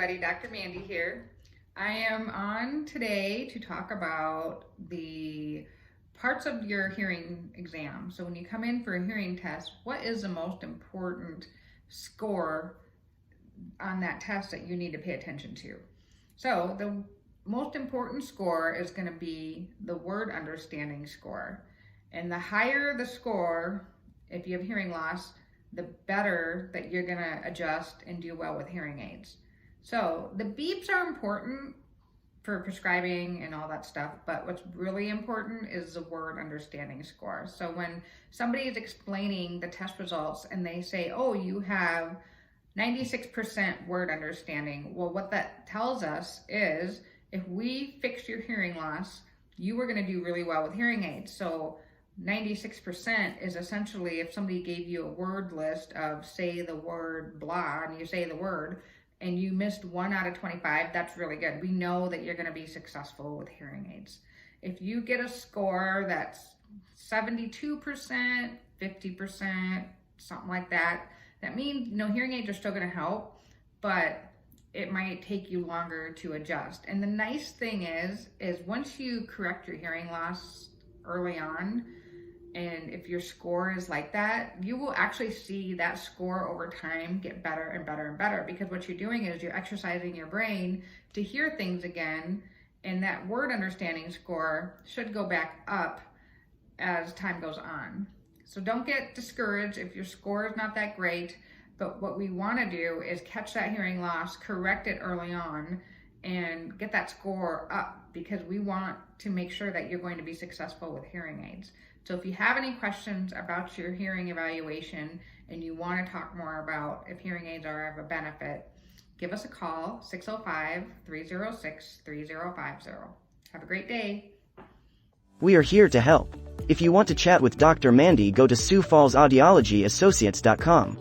everybody, Dr. Mandy here. I am on today to talk about the parts of your hearing exam. So when you come in for a hearing test, what is the most important score on that test that you need to pay attention to? So the most important score is going to be the word understanding score. And the higher the score, if you have hearing loss, the better that you're gonna adjust and do well with hearing aids. So the beeps are important for prescribing and all that stuff, but what's really important is the word understanding score. So when somebody is explaining the test results and they say, oh, you have 96% word understanding, well, what that tells us is if we fix your hearing loss, you were gonna do really well with hearing aids. So 96% is essentially if somebody gave you a word list of say the word blah and you say the word and you missed 1 out of 25, that's really good. We know that you're going to be successful with hearing aids. If you get a score that's 72%, 50%, something like that, that means hearing aids are still going to help, but it might take you longer to adjust. And the nice thing is once you correct your hearing loss early on, and if your score is like that, you will actually see that score over time get better and better and better, because what you're doing is you're exercising your brain to hear things again, and that word understanding score should go back up as time goes on. So don't get discouraged if your score is not that great, but what we want to do is catch that hearing loss, correct it early on, and get that score up, because we want to make sure that you're going to be successful with hearing aids. So if you have any questions about your hearing evaluation and you want to talk more about if hearing aids are of a benefit, give us a call, 605-306-3050. Have a great day. We are here to help. If you want to chat with Dr. Mandy, go to SiouxFallsAudiologyAssociates.com.